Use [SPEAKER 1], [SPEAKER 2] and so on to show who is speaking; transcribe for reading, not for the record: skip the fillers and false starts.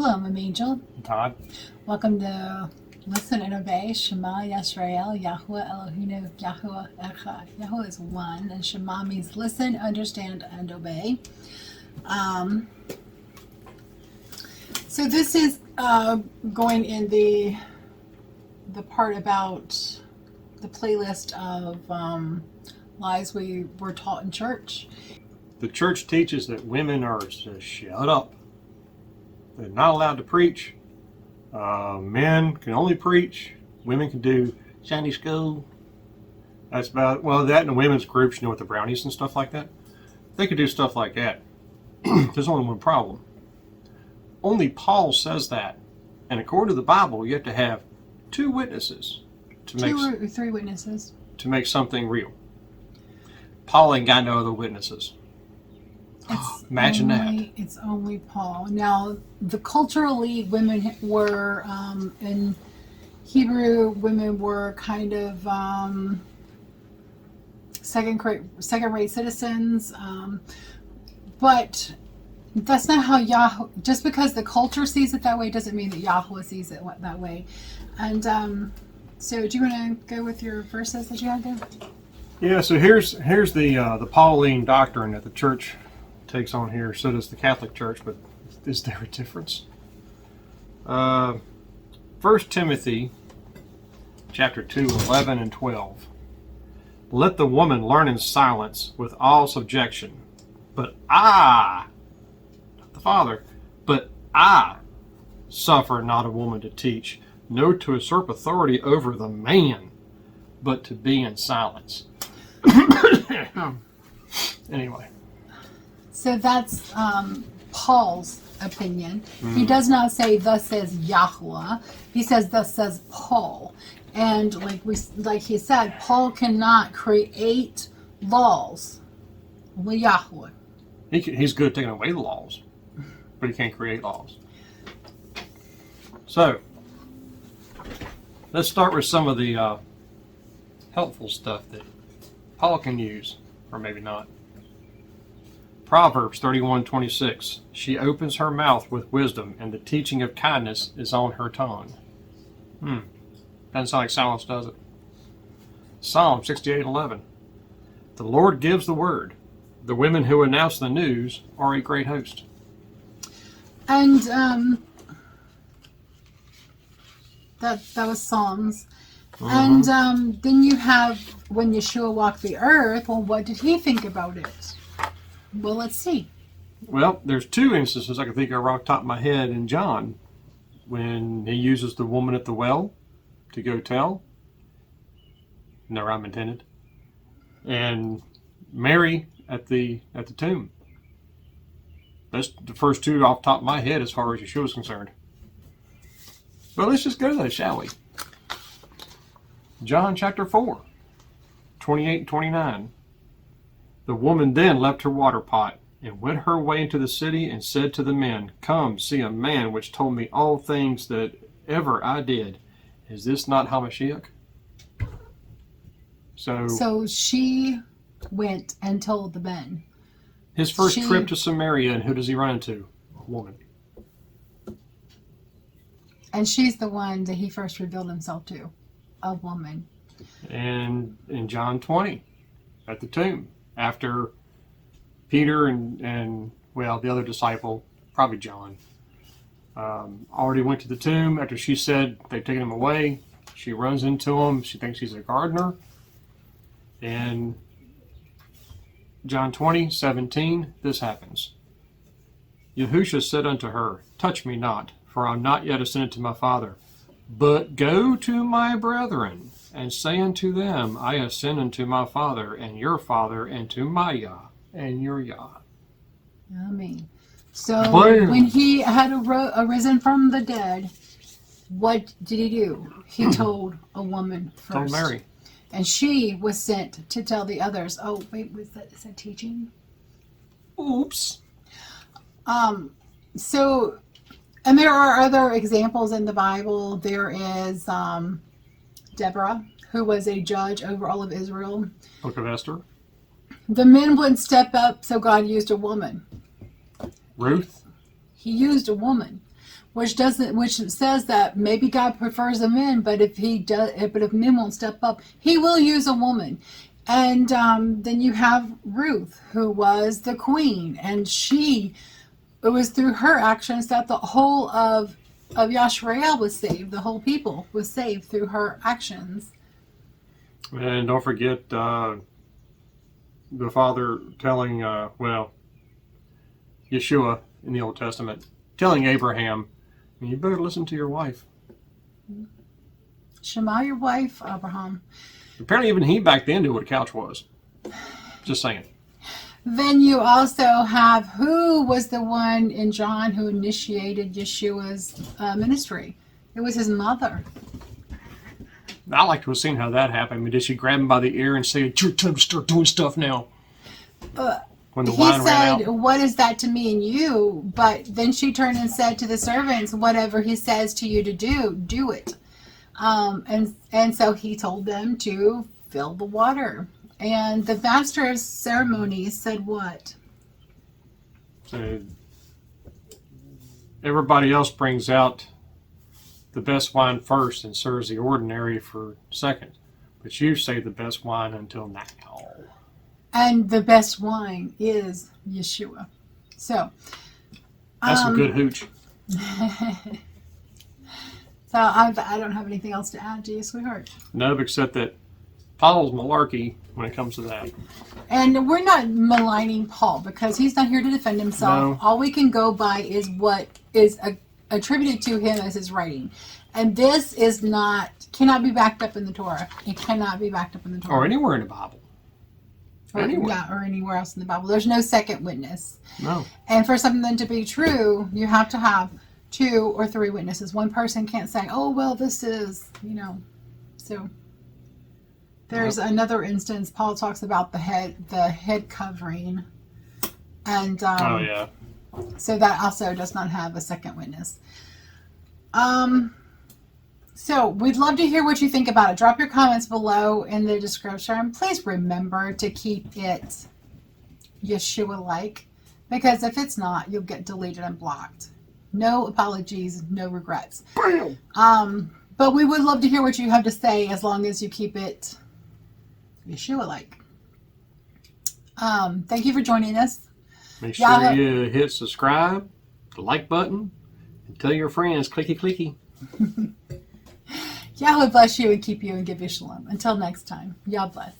[SPEAKER 1] Hello, I'm Angel.
[SPEAKER 2] Todd.
[SPEAKER 1] Welcome to Listen and Obey. Shema Yisrael, Yahuwah Eloheinu, Yahuwah Echad. Yahuwah is one, and Shema means listen, understand, and obey. So this is going in the part about the playlist of lies we were taught in church.
[SPEAKER 2] The church teaches that women are to shut up. They're not allowed to preach. Men can only preach. Women can do Sunday school. That's about, well, that in the women's groups, you know, with the brownies and stuff like that. They could do stuff like that. There's only one problem. Only Paul says that. And according to the Bible, you have to have two witnesses to make,
[SPEAKER 1] Two or three witnesses
[SPEAKER 2] to make something real. Paul ain't got no other witnesses. Imagine that.
[SPEAKER 1] It's only Paul. Now, culturally, women were, in Hebrew, women were kind of second-rate citizens. But that's not how Yahweh, just because the culture sees it that way doesn't mean that Yahweh sees it that way. And so do you want to go with your verses that you had there?
[SPEAKER 2] Yeah, so here's the Pauline doctrine that the church takes on here. So does the Catholic Church, but is there a difference? 1 Timothy chapter 2, 11 and 12. Let the woman learn in silence with all subjection. But I, not the Father, but I suffer not a woman to teach, no to usurp authority over the man, but to be in silence. Anyway.
[SPEAKER 1] So that's Paul's opinion.
[SPEAKER 2] Mm.
[SPEAKER 1] He does not say, thus says Yahweh. He says, thus says Paul. And like he said, Paul cannot create laws. Only Yahweh.
[SPEAKER 2] He's good at taking away the laws, but he can't create laws. So, let's start with some of the helpful stuff that Paul can use, or maybe not. Proverbs 31:26. She opens her mouth with wisdom, and the teaching of kindness is on her tongue. Doesn't sound like silence, does it? Psalm 68:11. The Lord gives the word. The women who announce the news are a great host.
[SPEAKER 1] And that was Psalms. And then you have when Yeshua walked the earth. Well, what did he think about it? Well, let's see.
[SPEAKER 2] Well, there's two instances I can think of right off the top of my head in John, when he uses the woman at the well to go tell. No rhyme intended. And Mary at the tomb. That's the first two off the top of my head as far as Yeshua is concerned. But let's just go to those, shall we? John chapter 4, 28 and 29. The woman then left her water pot, and went her way into the city, and said to the men, Come, see a man which told me all things that ever I did. Is this not Hamashiach? So
[SPEAKER 1] she went and told the men.
[SPEAKER 2] His first trip to Samaria, and who does he run into? A woman.
[SPEAKER 1] And she's the one that he first revealed himself to. A woman.
[SPEAKER 2] And in John 20, at the tomb, after Peter and the other disciple, probably John, already went to the tomb. After she said they've taken him away, she runs into him. She thinks he's a gardener. And John 20:17, this happens. Yahusha said unto her, Touch me not, for I am not yet ascended to my Father, but go to my brethren, and say unto them, I ascend unto my Father, and your Father, and to my Yah, and your Yah.
[SPEAKER 1] Amen. So when he had arisen from the dead, what did he do? He told a woman first.
[SPEAKER 2] Told Mary.
[SPEAKER 1] And she was sent to tell the others. Oh, wait, is that teaching?
[SPEAKER 2] Oops.
[SPEAKER 1] So, and there are other examples in the Bible. There is Deborah, who was a judge over all of Israel.
[SPEAKER 2] Book of Esther.
[SPEAKER 1] The men wouldn't step up, so God used a woman.
[SPEAKER 2] Ruth.
[SPEAKER 1] He used a woman. which says that maybe God prefers a man, but if men won't step up, he will use a woman. And then you have Ruth, who was the queen, and it was through her actions that the whole of Yashrael was saved. The whole people was saved through her actions.
[SPEAKER 2] And don't forget the father telling, Yeshua in the Old Testament, telling Abraham, you better listen to your wife.
[SPEAKER 1] Shema your wife, Abraham.
[SPEAKER 2] Apparently even he back then knew what a couch was. Just saying.
[SPEAKER 1] Then you also have who was the one in John who initiated Yeshua's ministry. It was his mother.
[SPEAKER 2] I like to have seen how that happened. I mean, did she grab him by the ear and say, it's your time to start doing stuff now? When the wine ran
[SPEAKER 1] He said,
[SPEAKER 2] out?
[SPEAKER 1] what is that to me and you? But then she turned and said to the servants, whatever he says to you to do, do it. And so he told them to fill the water. And the master of ceremonies said what?
[SPEAKER 2] So everybody else brings out the best wine first and serves the ordinary for second. But you save the best wine until now.
[SPEAKER 1] And the best wine is Yeshua. So
[SPEAKER 2] That's some good hooch.
[SPEAKER 1] So I don't have anything else to add to you, sweetheart.
[SPEAKER 2] No, except that Paul's malarkey when it comes to that.
[SPEAKER 1] And we're not maligning Paul because he's not here to defend himself.
[SPEAKER 2] No.
[SPEAKER 1] All we can go by is what is attributed to him as his writing. And this cannot be backed up in the Torah. It cannot be backed up in the Torah.
[SPEAKER 2] Or anywhere in the Bible. Anywhere.
[SPEAKER 1] Or anywhere else in the Bible. There's no second witness.
[SPEAKER 2] No.
[SPEAKER 1] And for something to be true, you have to have 2 or 3 witnesses. One person can't say, oh, well, this is, So there's another instance. Paul talks about the head covering. And
[SPEAKER 2] Oh, yeah.
[SPEAKER 1] so that also does not have a second witness. So we'd love to hear what you think about it. Drop your comments below in the description. Please remember to keep it Yeshua-like, because if it's not, you'll get deleted and blocked. No apologies, no regrets.
[SPEAKER 2] Bam!
[SPEAKER 1] But we would love to hear what you have to say as long as you keep it Yeshua-like. Thank you for joining us.
[SPEAKER 2] Make sure you hit subscribe, the like button, and tell your friends, clicky clicky.
[SPEAKER 1] Yahweh bless you and keep you and give you shalom. Until next time, Yah bless.